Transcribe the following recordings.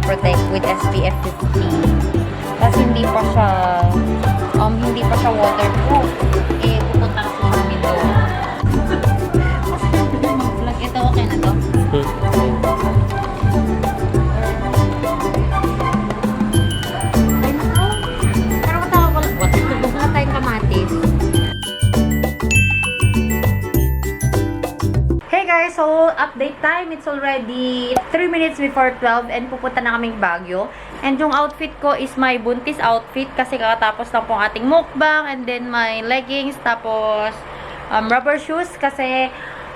protect with SPF 50. Kasi hindi pa siya waterproof. Eh, pupunta kasi kami doon. Mag-vlog. Ito, okay na to? Pero matawa ko lang. Wala tayong kamatis. Hey guys, so update time. It's already 3 minutes before 12 and pupunta na kaming Baguio. And yung outfit ko is my buntis outfit kasi kakatapos lang po ang ating mukbang, and then my leggings, tapos rubber shoes kasi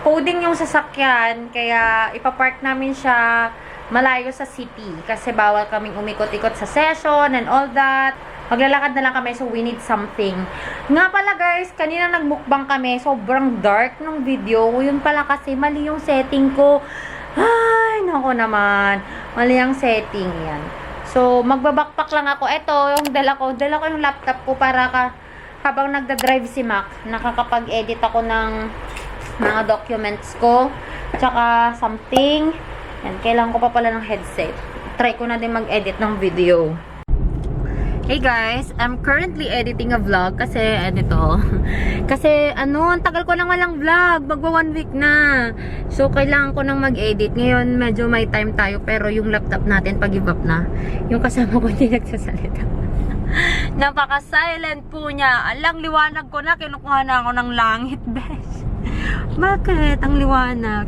coding yung sasakyan, kaya ipapark namin siya malayo sa city kasi bawal kaming umikot-ikot sa session and all that. Maglalakad na lang kami, so we need something. Nga pala guys, kanina nagmukbang kami, sobrang dark ng video. Yun pala kasi mali yung setting ko. Ay, nako naman. Mali yung setting yan. So, magbabakpak lang ako. Ito, yung dala ko yung laptop ko para habang nagda-drive si Mac, nakakapag-edit ako ng mga documents ko. Tsaka something. Yan, kailangan ko pa pala ng headset. Try ko na din mag-edit ng video. Hey guys, I'm currently editing a vlog kasi kasi ang tagal ko nang walang vlog, magwa 1 week na. So kailangan ko nang mag-edit. Ngayon medyo may time tayo pero yung laptop natin pag-give up na. Yung kasama ko hindi nagsasalita. Napaka-silent po niya. Alang liwanag ko na, kinukuha na ako ng langit, besh. Bakit? Ang liwanag.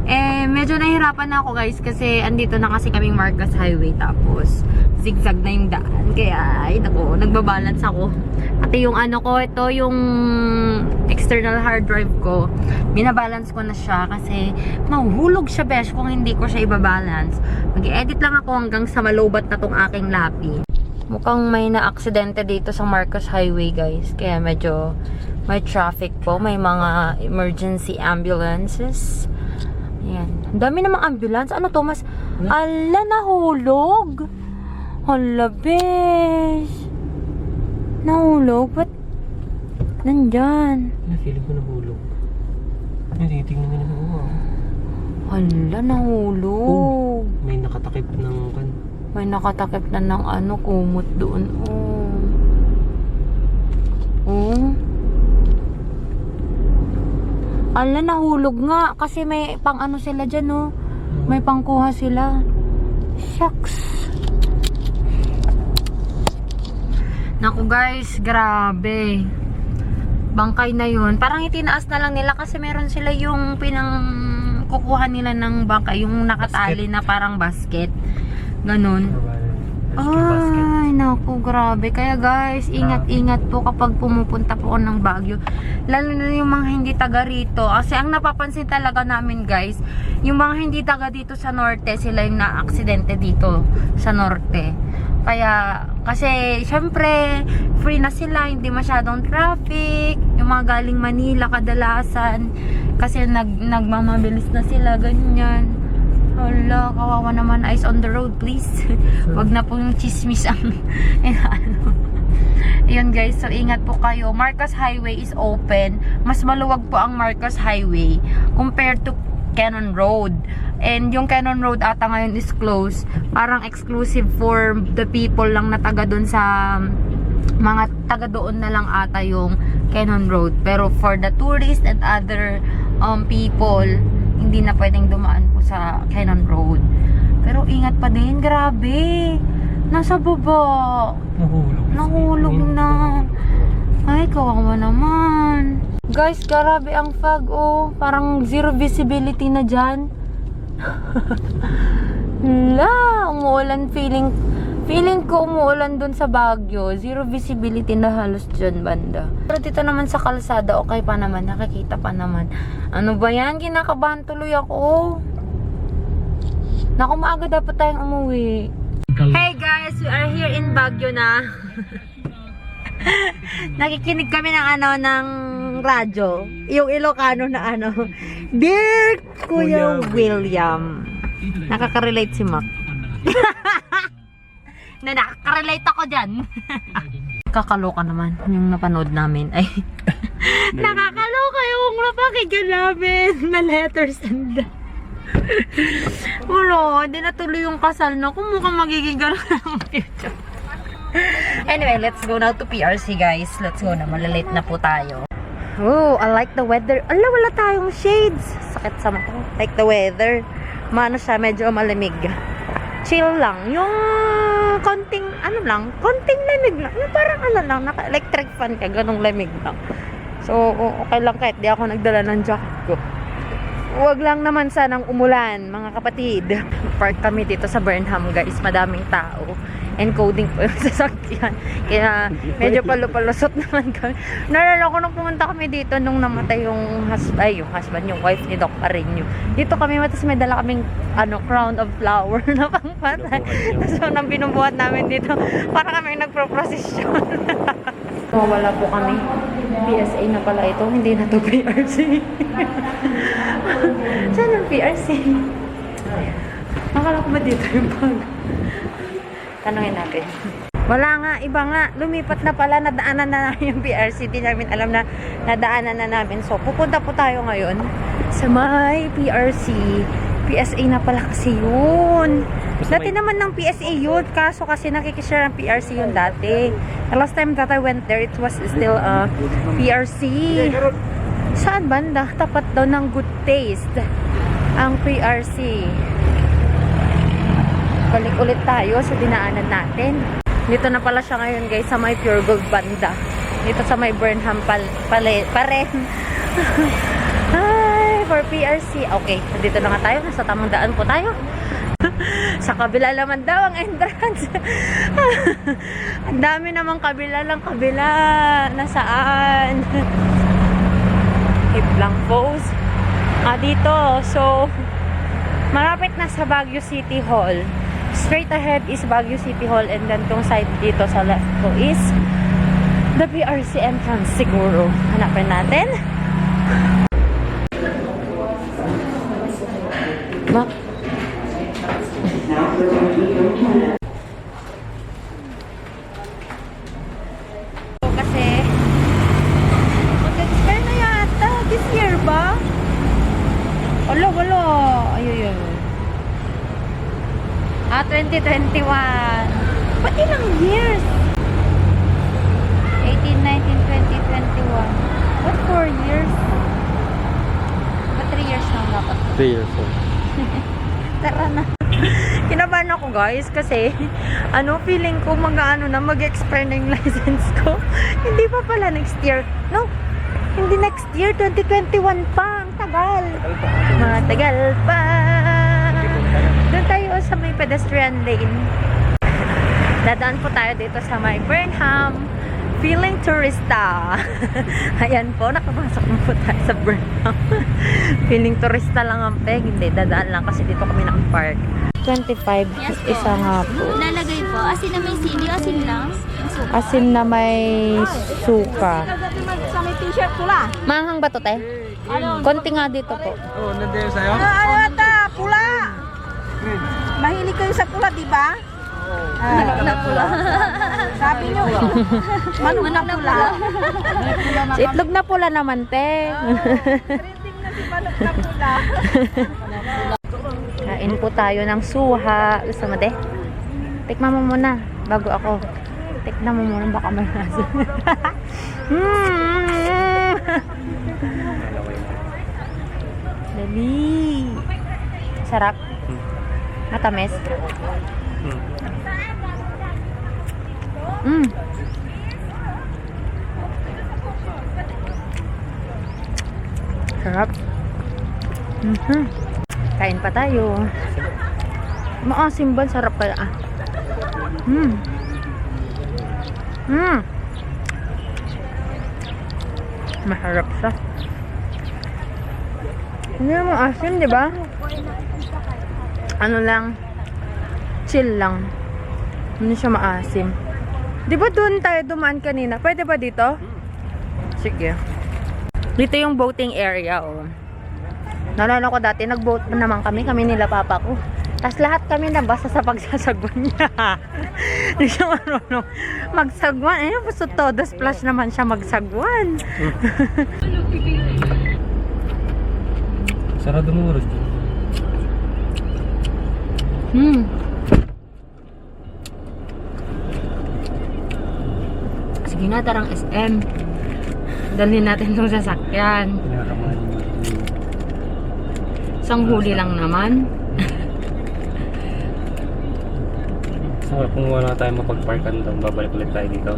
Eh, medyo nahihirapan na ako guys kasi andito na kasi kaming Marcos Highway tapos zigzag na yung daan. Kaya, ay naku, nagbabalance ako. Pati yung ito yung external hard drive ko. Binabalance ko na siya kasi mahuhulog siya besh kung hindi ko siya ibabalance. Mag-edit lang ako hanggang sa malobat na tong aking lapi. Mukhang may na-aksidente dito sa Marcos Highway guys. Kaya medyo may traffic po. May mga emergency ambulances. Ayan. Ang dami namang ambulance. Ano to? Mas... Ala, nahulog. Hala, besh. Nahulog? Ba't nandyan? Feeling ko nahulog. Titignan nga naman ako. Hala, nahulog. May nakatakip ng May nakatakip na ng kumot doon. Oh. Ala, nahulog nga. Kasi may pang sila dyan, oh. May pangkuha sila. Shucks. Naku guys, grabe. Bangkay na yun. Parang itinaas na lang nila kasi meron sila yung kukuha nila ng bangkay. Yung nakatali na parang basket. Ganon. Ay, naku, grabe. Kaya guys, ingat-ingat po kapag pumupunta po ng Baguio. Lalo na yung mga hindi taga rito. Kasi ang napapansin talaga namin guys, yung mga hindi taga dito sa norte, sila yung na-aksidente dito sa norte. Kaya, kasi syempre, free na sila, hindi masyadong traffic. Yung mga galing Manila kadalasan. Kasi nagmamabilis na sila, ganyan. Hala, kawawa naman. Eyes on the road, please. Wag na po yung chismis ang Ayun guys, so ingat po kayo. Marcos Highway is open. Mas maluwag po ang Marcos Highway compared to Cannon Road. And yung Cannon Road ata ngayon is closed. Parang exclusive for the people lang na taga doon sa mga taga doon na lang ata yung Cannon Road. Pero for the tourists and other people, hindi na pwedeng dumaan po sa Cannon Road. Pero ingat pa din, grabe. Nasa baba. Nahulog na. Ay, kawawa naman. Guys, grabe ang fog, oh. Parang zero visibility na dyan. La, umuulan feeling ko umuulan dun sa Baguio. Zero visibility na halos dyan, banda. Pero dito naman sa kalsada, okay pa naman. Nakikita pa naman. Ano ba yan? Kinakabahan tuloy ako. Naku, maaga dapat tayong umuwi. Hey guys, we are here in Baguio na. Nakikinig kami ng radyo. Yung Ilocano na Dear Kuya William. Nakaka-relate si Mac. Nakaka-relate ako dyan. Kakaloka naman yung napanood namin. Ay, nakakaloka yung napakinggan namin na letters and Wala, hindi natuloy yung kasal na. Kung mukhang magiging gano'n ang future. Anyway, let's go now to PRC, guys. Let's go na. Malalate na po tayo. Oh, I like the weather. Ala, wala tayong shades. Sakit sa mata. Like the weather. Maano siya, medyo malamig. Chill lang. Yung konting, konting lamig lang. Yung parang naka-electric fan ka, ganong lamig lang. So, okay lang kahit di ako nagdala ng jacket ko. Huwag lang naman sanang umulan, mga kapatid. Park kami dito sa Burnham, guys. Madaming tao. Encoding po yung sasakyan. Kaya medyo palusot naman kami. Nalala ko nung pumunta kami dito nung namatay yung husband, yung wife ni Doc Areño. Dito kami, tapos may dala kaming crown of flower na pangpatay. So, nang binubuhat namin dito, para kami nagpro-procession. Wala po kami. PSA na pala ito. Hindi na to PRC. Saan ang PRC? Akala ko ba dito yung bag? Tanungin natin. Wala nga, iba nga. Lumipat na pala, nadaanan na namin yung PRC. Di namin alam na nadaanan na namin. So, pupunta po tayo ngayon sa may PRC. PSA na pala kasi yun. Dati naman ng PSA yun. Kaso kasi nakikishare ng PRC yun dati. The last time that I went there, it was still PRC. Saan banda? Tapat daw ng Good Taste ang PRC. Balik ulit tayo sa dinaanan natin. Dito na pala siya ngayon, guys, sa may Pure Gold banda. Dito sa may Burnham pa rin. Ay, for PRC. Okay, dito na nga tayo. Nasa tamang daan po tayo. Sa kabila naman daw ang entrance. Ang dami namang kabila lang kabila. Nasaan? Hip lang pose. Dito. So, malapit na sa Baguio City Hall. Straight ahead is Baguio City Hall, and then tong side dito sa left ko is the PRC entrance siguro. Hanapin natin. Kasi mag-expire na yata this year ba? Wala. Ayun. 2021. Ba't ilang years? 18, 19, 20, 21. What 4 years? Ba't 3 years na dapat? 3 years old. Tara na. Kinabahan ako, guys, kasi feeling ko mag-expire na yung license ko. Hindi pa pala next year. No, hindi next year, 2021 pa. Ang tagal. Matagal pa. Doon tayo sa may pedestrian lane. Dadaan po tayo dito sa may Burnham. Feeling turista. Ayan po, nakapasok na po tayo sa Burnham. Feeling turista lang ang peg. Hindi, dadaan lang kasi dito kami nakapark. 25, Yes po. isa nga po. Lalagay po. Asin na may sili, asin lang. Suka. Asin na may suka. Sa may t-shirt ko lang. Manghang ba to, te? Konti nga dito po. Oh, nandiyan sa'yo? Ata, pula. Mahilig kayo sa pula, di ba? Manok na pula. Sabi nyo, manok na pula. Si itlog na pula naman, te. Trending na si manok na pula. Kain po tayo ng suha. Gusto mo, te? Tikman mo muna bago ako. Tikman mo muna, baka may nasa. Dali. Sarap. Matamis. Sarap. Kain pa tayo. Maasim ba? Sarap kaya. Maharap siya. Hindi naman asim, di ba? Ano lang, chill lang. Hindi siya maasim. Di ba doon tayo dumaan kanina? Pwede ba dito? Sige. Dito yung boating area, oh. Nalala ko dati, nag-boat naman kami nila papa ko. Tapos lahat kami nabasa sa pagsasagwan niya. Hindi siya marunong magsagwan. Eh, basta todo splash naman siya magsagwan. Sarado mo oras. Sige na, tarang SM. Dalhin natin itong sasakyan. Pinakamahal yung Isang huli lang naman. So, kung wala tayong mapagparkan doon, babalik ulit tayo dito.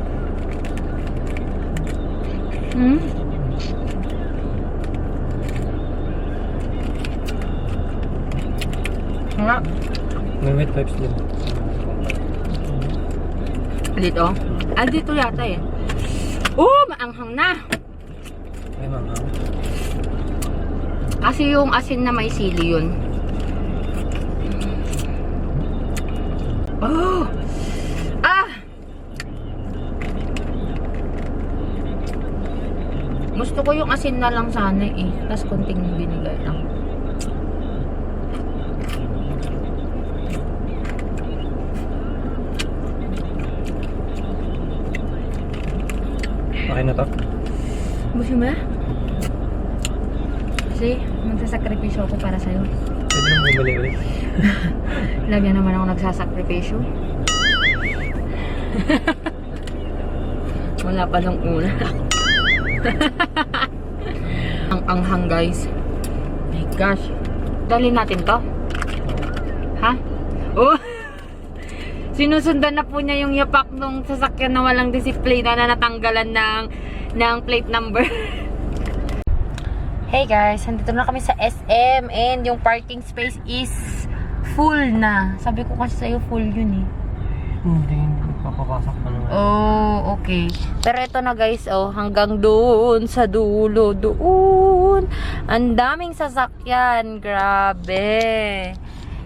Nga. May wet pipes din. Dito? Ah, dito yata eh. Oh, maanghang na. Ay, mga. Kasi yung asin na may sili yun. Oh! Ah! Gusto ko yung asin na lang sana eh. Tapos konting binigay lang. Okay na to? Gusto mo na? Kasi magsasakripisyo ako para sa'yo. Pwede na bumali ulit. Lagi naman ako nagsasakripisyo. Wala pa nung una. Ang anghang guys. My gosh. Dalhin natin to. Ha? Oh! Sinusundan na po niya yung yapak nung sasakyan na walang disiplina na natanggalan ng plate number. Hey guys, nandito na kami sa SM and yung parking space is full na. Sabi ko kasi sa'yo full yun eh. Hindi papapasok pa naman. Oh, okay. Pero ito na guys, oh, hanggang doon sa dulo, doon. Ang daming sasakyan, grabe.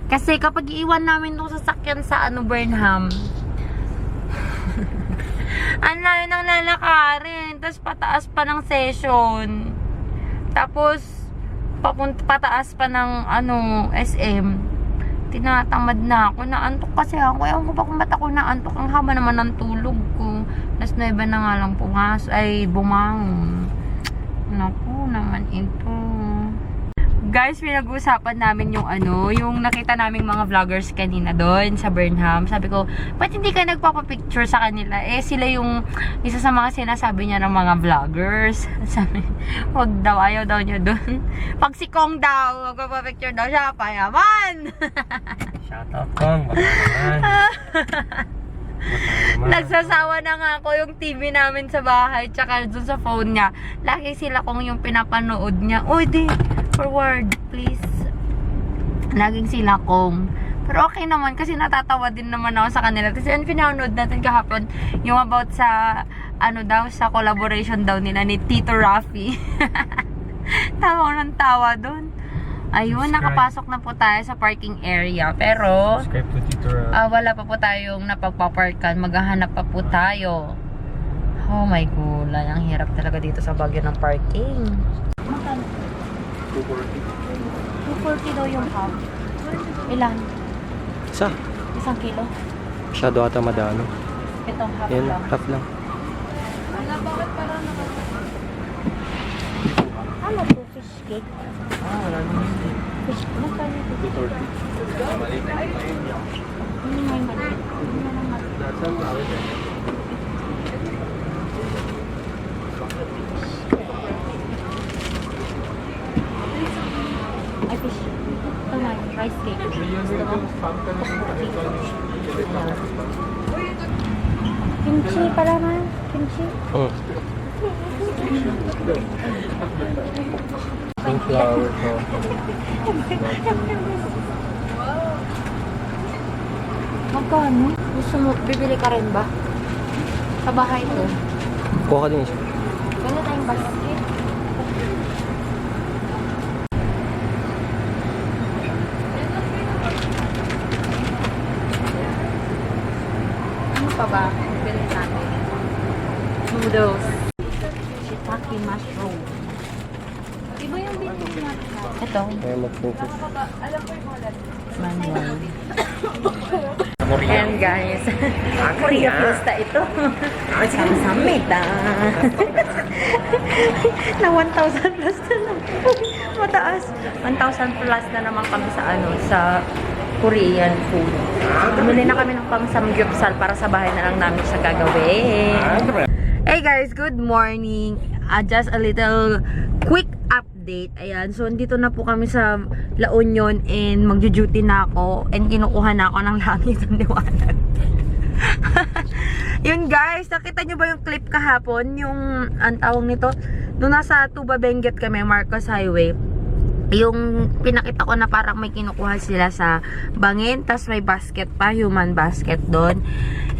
Kasi kapag iiwan namin itong sasakyan sa Burnham, ang layo ng lalakarin, tapos pataas pa ng session. Tapos, pataas pa ng SM. Tinatamad na ako. Naantok kasi ako. Ewan ko ba kung ba't ako naantok. Ang haba naman ng tulog ko. Nas 9 na nga lang bumangon. Naku naman ito. Guys, pinag-uusapan namin yung yung nakita naming mga vloggers kanina doon sa Burnham. Sabi ko, ba't hindi ka nagpapapicture sa kanila? Eh, sila yung isa sa mga sinasabi niya ng mga vloggers. Sabi, wag daw, ayaw daw niya doon. Pag si Kong daw, magpapapicture daw siya, payaman! Shout out Kong, baka naman. Nagsasawa na nga ako yung TV namin sa bahay tsaka dun sa phone niya. Lagi sila kung yung pinapanood niya. Uy, di, forward, please. Laging sila kong. Pero okay naman kasi natatawa din naman ako sa kanila. Kasi yung pinanood natin kahapon, yung about sa, sa collaboration daw nila ni Tito Rafi. Tawa ng tawa dun. Ayun, nakapasok na po tayo sa parking area. Pero, Subscribe to Tito Ra. wala pa po tayong napagpaparkan. Maghahanap pa po tayo. Oh my gulay. Ang hirap talaga dito sa Baguio ng parking. 240 daw yung half. Ilan? Isa. 1 kilo? Masyado ata madami. Itong half Yan, lang. half lang. Bakit parang ano to? Fish cake? Wala naman. Fish cake? Magkano ito? 240. Hindi may maliit. Hindi naman maliit. Ay, fish. Ito na yung rice cake. Gusto mo? Kimchi pala man. Kimchi. Sunflower ko. Magkano? Gusto mo, bibili ka rin ba? Sa bahay ko. Kuha ka din isa. Gano'n tayong basket. Ano pa ba? Bili natin. Noodles. Shiitake mushroom. Iba yung dito natin. Ito. Kaya mag-focus. Manual. Ayan guys. Korea plus na ito. Samsamit na 1,000 plus na naman. Mataas. 1,000 plus na naman kami sa Korean food. Bumili na kami ng pang-samgyupsal para sa bahay na lang namin siya gagawin. Hey guys, good morning. Just a little quick update. Ayan, so dito na po kami sa La Union and magjo-duty na ako and kinukuha na ako ng langit ng liwanag. Yun guys, nakita nyo ba yung clip kahapon? Yung, ang tawag nito, nung nasa Tuba Benguet kami, Marcos Highway, yung pinakita ko na parang may kinukuha sila sa bangin, tas may basket pa, human basket doon.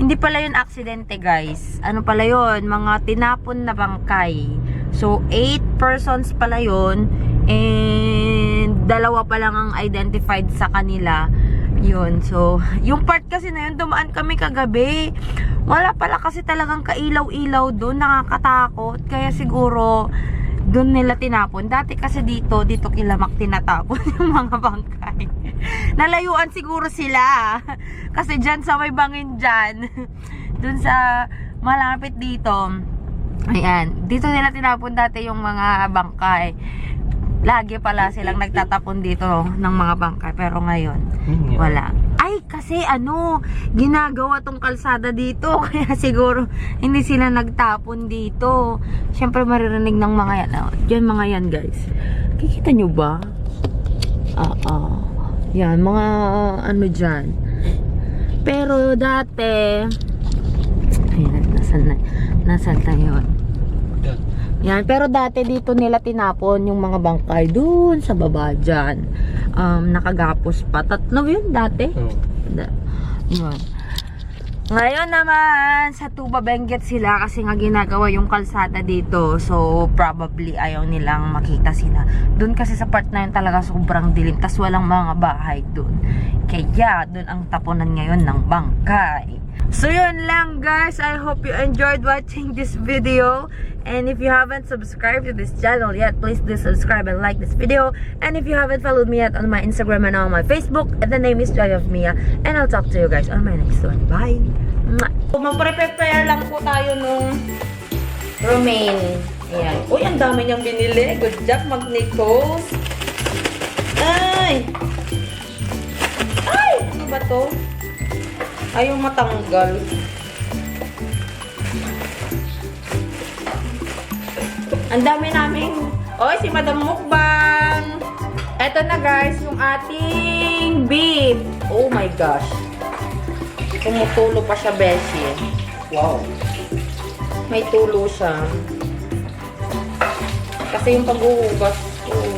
Hindi pala yun aksidente guys. Ano pala yun? Mga tinapon na bangkay. So, 8 persons pala yun and 2 pa lang ang identified sa kanila. Yun, so, yung part kasi na yun, dumaan kami kagabi. Wala pala kasi talagang kailaw-ilaw doon, nakakatakot. Kaya siguro, doon nila tinapon. Dati kasi dito kilamak tinatapon yung mga bangkay. Nalayuan siguro sila. Kasi dyan sa may bangin dyan, doon sa malapit dito, ayan, dito nila tinapon dati yung mga bangkay. Lagi pala silang nagtatapon dito ng mga bangkay. Pero ngayon, wala. Ay, kasi ano, ginagawa tong kalsada dito. Kaya siguro, hindi sila nagtapon dito. Siyempre, maririnig ng mga yan. Oh, dyan mga yan, guys. Kikita nyo ba? Yan, mga ano dyan. Pero dati, ayan, nasan na yun? Yan, pero dati dito nila tinapon yung mga bangkay dun sa baba dyan. Nakagapos pa. 3 yun dati. Yun. Ngayon naman, sa Tuba Benguet sila kasi nga ginagawa yung kalsada dito. So, probably ayaw nilang makita sila. Dun kasi sa part na yun talaga sobrang dilim. Tas walang mga bahay dun. Kaya, dun ang tapunan ngayon ng bangkay. So, yun lang guys. I hope you enjoyed watching this video. And if you haven't subscribed to this channel yet, please do subscribe and like this video. And if you haven't followed me yet on my Instagram and on my Facebook, the name is Joy of Mia. And I'll talk to you guys on my next one. Bye! Mag-prepare lang po tayo nung romaine. Ayan. Uy, ang dami niyang binili. Good job, Magnicos. Ay! Ay! Ano ba to? Ayaw matanggal. Ang dami naming... Oy, si Madam Mukbang! Eto na guys, yung ating beef. Oh my gosh. Tumutulo pa siya, Beshi. Wow. May tulo siya. Kasi yung paghuhugas. Oh.